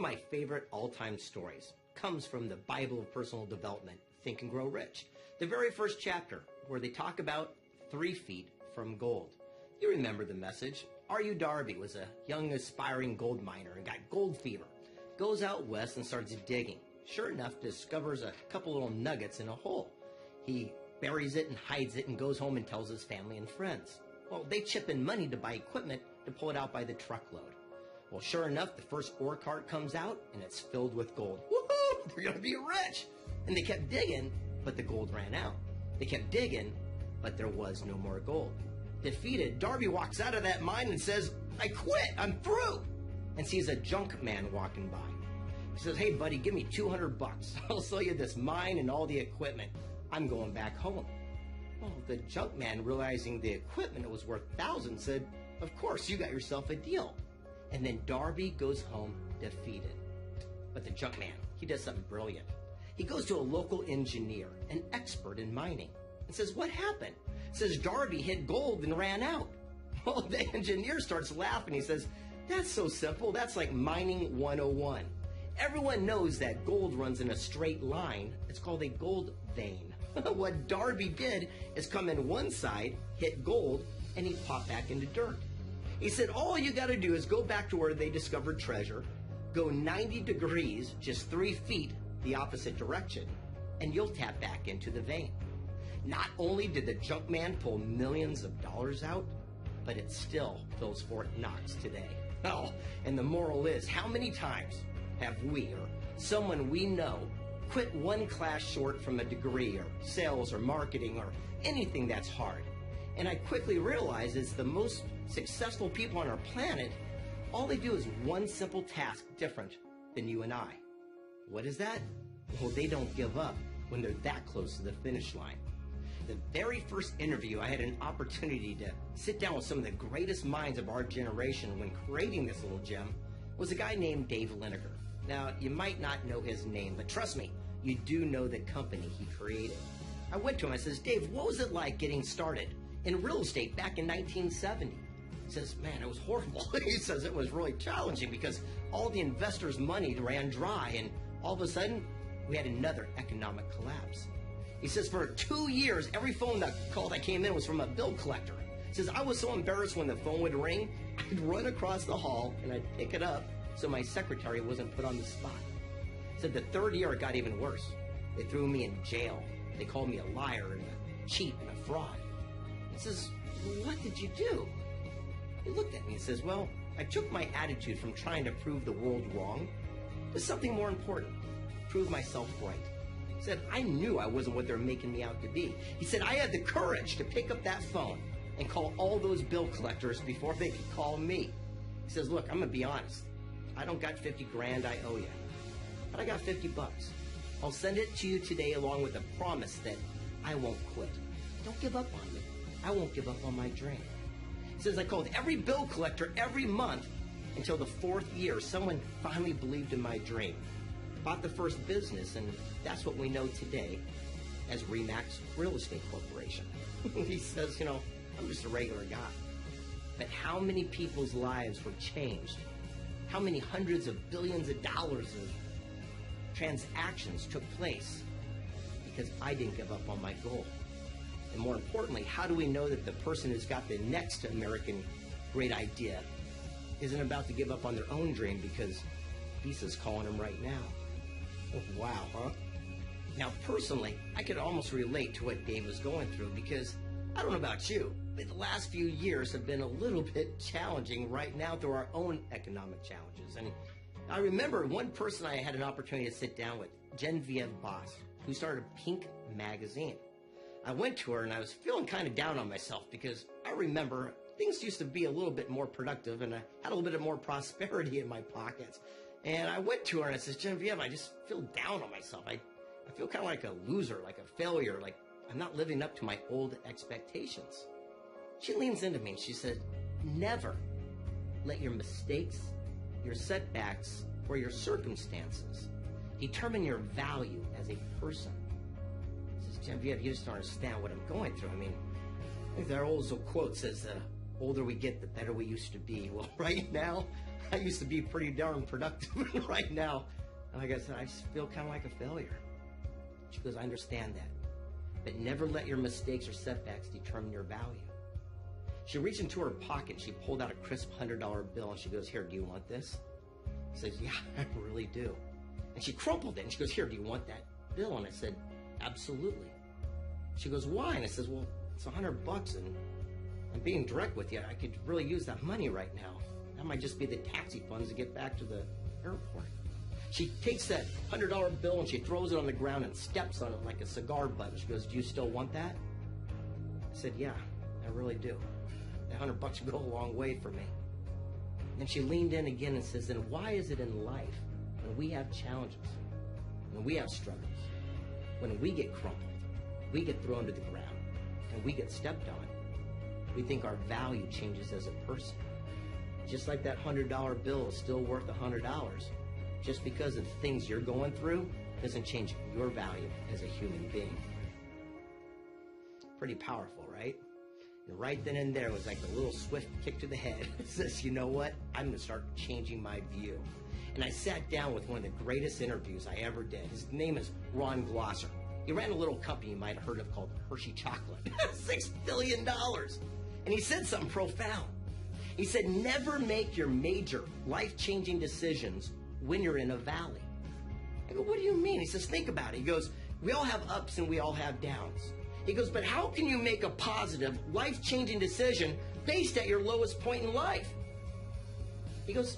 of my favorite all-time stories comes from the Bible of Personal Development, Think and Grow Rich. The very first chapter, where they talk about 3 feet from gold. You remember the message. R.U. Darby was a young aspiring gold miner and got gold fever. Goes out west and starts digging. Sure enough, discovers a couple little nuggets in a hole. He buries it and hides it and goes home and tells his family and friends. Well, they chip in money to buy equipment to pull it out by the truckload. Well, sure enough, the first ore cart comes out and it's filled with gold. Woohoo! They're going to be rich! And they kept digging, but the gold ran out. They kept digging, but there was no more gold. Defeated, Darby walks out of that mine and says, I quit, I'm through! And sees a junk man walking by. He says, hey buddy, give me $200. I'll sell you this mine and all the equipment. I'm going back home. Well, the junk man, realizing the equipment was worth thousands, said, of course, you got yourself a deal. And then Darby goes home defeated. But the junk man, he does something brilliant. He goes to a local engineer, an expert in mining, and says, what happened? Says Darby hit gold and ran out. Well, the engineer starts laughing. He says, that's so simple. That's like mining 101. Everyone knows that gold runs in a straight line. It's called a gold vein. What Darby did is come in one side, hit gold, and he popped back into dirt. He said, all you got to do is go back to where they discovered treasure, go 90 degrees, just 3 feet the opposite direction, and you'll tap back into the vein. Not only did the junk man pull millions of dollars out, but it still fills Fort Knox today. Oh, and the moral is, how many times have we or someone we know quit one class short from a degree or sales or marketing or anything that's hard? And I quickly realized it's the most successful people on our planet, all they do is one simple task different than you and I. What is that? Well, they don't give up when they're that close to the finish line. The very first interview, I had an opportunity to sit down with some of the greatest minds of our generation when creating this little gem, was a guy named Dave Lineker. Now, you might not know his name, but trust me, you do know the company he created. I went to him, I says, Dave, what was it like getting started in real estate back in 1970? He says, man, it was horrible. He says it was really challenging because all the investors' money ran dry, and all of a sudden, we had another economic collapse. He says, for 2 years, every phone call that came in was from a bill collector. He says, I was so embarrassed when the phone would ring, I'd run across the hall and I'd pick it up so my secretary wasn't put on the spot. He said, the 3rd year, it got even worse. They threw me in jail. They called me a liar and a cheat and a fraud. He says, what did you do? He looked at me and says, well, I took my attitude from trying to prove the world wrong to something more important, prove myself right. He said, I knew I wasn't what they're making me out to be. He said, I had the courage to pick up that phone and call all those bill collectors before they could call me. He says, look, I'm going to be honest. I don't got 50 grand I owe you, but I got $50. I'll send it to you today along with a promise that I won't quit. Don't give up on me. I won't give up on my dream. He says, I called every bill collector every month until the 4th year, someone finally believed in my dream. Bought the first business, and that's what we know today as Remax Real Estate Corporation. He says, you know, I'm just a regular guy. But how many people's lives were changed? How many hundreds of billions of dollars of transactions took place because I didn't give up on my goal? And more importantly, how do we know that the person who's got the next American great idea isn't about to give up on their own dream because Visa's calling them right now? Oh, wow, huh? Now, personally, I could almost relate to what Dave was going through because I don't know about you, but the last few years have been a little bit challenging right now through our own economic challenges. And I remember one person I had an opportunity to sit down with, Genevieve Boss, who started Pink Magazine. I went to her and I was feeling kind of down on myself because I remember things used to be a little bit more productive and I had a little bit more prosperity in my pockets. And I went to her and I said, Genevieve, I just feel down on myself. I feel kind of like a loser, like a failure, like I'm not living up to my old expectations. She leans into me and she said, never let your mistakes, your setbacks, or your circumstances determine your value as a person. She says, Genevieve, you just don't understand what I'm going through. I mean, I think that old quote says, the older we get, the better we used to be. Well, right now, I used to be pretty darn productive. Right now, like I said, I just feel kind of like a failure. She goes, I understand that. But never let your mistakes or setbacks determine your value. She reached into her pocket, she pulled out a crisp $100 bill, and she goes, here, do you want this? He says, yeah, I really do. And she crumpled it, and she goes, here, do you want that bill? And I said, absolutely. She goes, why? And I says, well, it's $100, and I'm being direct with you. I could really use that money right now. That might just be the taxi funds to get back to the airport. She takes that $100 bill and she throws it on the ground and steps on it like a cigar butt. She goes, do you still want that? I said, yeah, I really do. That $100 would go a long way for me. And she leaned in again and says, then why is it in life when we have challenges, when we have struggles, when we get crumpled, we get thrown to the ground, and we get stepped on, we think our value changes as a person? Just like that $100 bill is still worth $100. Just because of the things you're going through doesn't change your value as a human being. Pretty powerful, right? And right then and there was like a little swift kick to the head. It says, you know what? I'm going to start changing my view. And I sat down with one of the greatest interviews I ever did. His name is Ron Glosser. He ran a little company you might have heard of called Hershey Chocolate. $6 billion. And he said something profound. He said, never make your major life-changing decisions when you're in a valley. I go, what do you mean? He says, think about it. He goes, we all have ups and we all have downs. He goes, but how can you make a positive, life-changing decision based at your lowest point in life? He goes,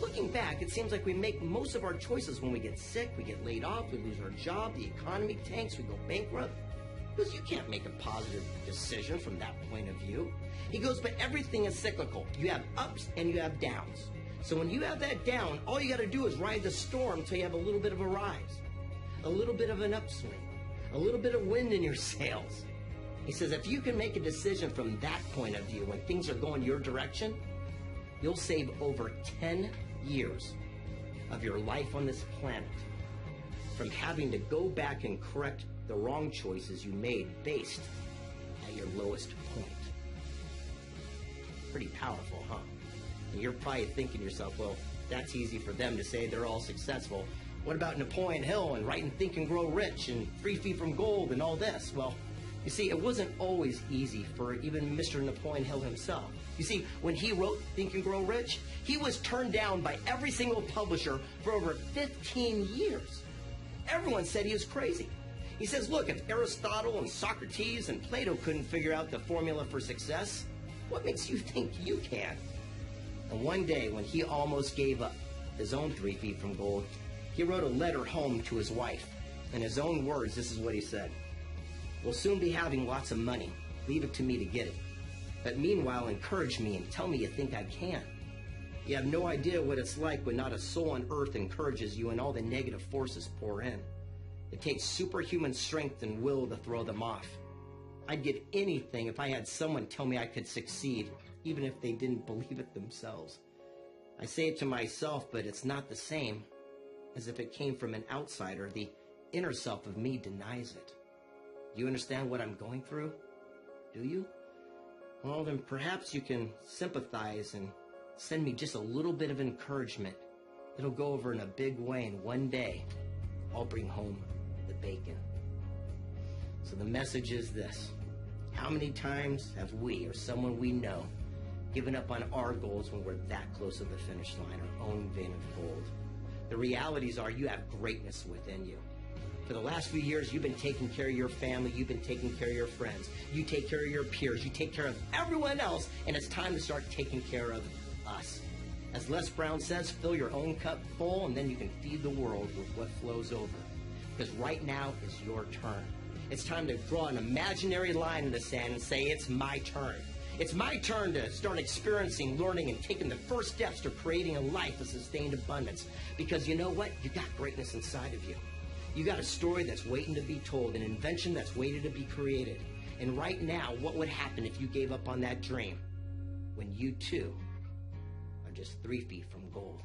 looking back, it seems like we make most of our choices when we get sick, we get laid off, we lose our job, the economy tanks, we go bankrupt. He goes, you can't make a positive decision from that point of view. He goes, but everything is cyclical. You have ups and you have downs. So when you have that down, all you got to do is ride the storm until you have a little bit of a rise, a little bit of an upswing, a little bit of wind in your sails. He says, if you can make a decision from that point of view, when things are going your direction, you'll save over 10 years of your life on this planet from having to go back and correct the wrong choices you made based at your lowest point. Pretty powerful, huh? And you're probably thinking to yourself, well, that's easy for them to say, they're all successful. What about Napoleon Hill and Write and Think and Grow Rich and 3 Feet from Gold and all this? Well, you see, it wasn't always easy for even Mr. Napoleon Hill himself. You see, when he wrote Think and Grow Rich, he was turned down by every single publisher for over 15 years. Everyone said he was crazy. He says, look, if Aristotle and Socrates and Plato couldn't figure out the formula for success, what makes you think you can? And one day, when he almost gave up his own 3 feet from gold, he wrote a letter home to his wife. In his own words, this is what he said. We'll soon be having lots of money. Leave it to me to get it. But meanwhile, encourage me and tell me you think I can. You have no idea what it's like when not a soul on earth encourages you and all the negative forces pour in. It takes superhuman strength and will to throw them off. I'd give anything if I had someone tell me I could succeed, even if they didn't believe it themselves. I say it to myself, but it's not the same as if it came from an outsider. The inner self of me denies it. Do you understand what I'm going through? Do you? Well, then perhaps you can sympathize and send me just a little bit of encouragement. It'll go over in a big way, and one day I'll bring home the bacon. So the message is this. How many times have we or someone we know given up on our goals when we're that close to the finish line, our own vein of gold? The realities are you have greatness within you. For the last few years, you've been taking care of your family, you've been taking care of your friends, you take care of your peers, you take care of everyone else, and it's time to start taking care of us. As Les Brown says, fill your own cup full, and then you can feed the world with what flows over. Because right now is your turn. It's time to draw an imaginary line in the sand and say, it's my turn. It's my turn to start experiencing, learning, and taking the first steps to creating a life of sustained abundance. Because you know what? You got greatness inside of you. You got a story that's waiting to be told, an invention that's waiting to be created. And right now, what would happen if you gave up on that dream when you too are just 3 feet from gold?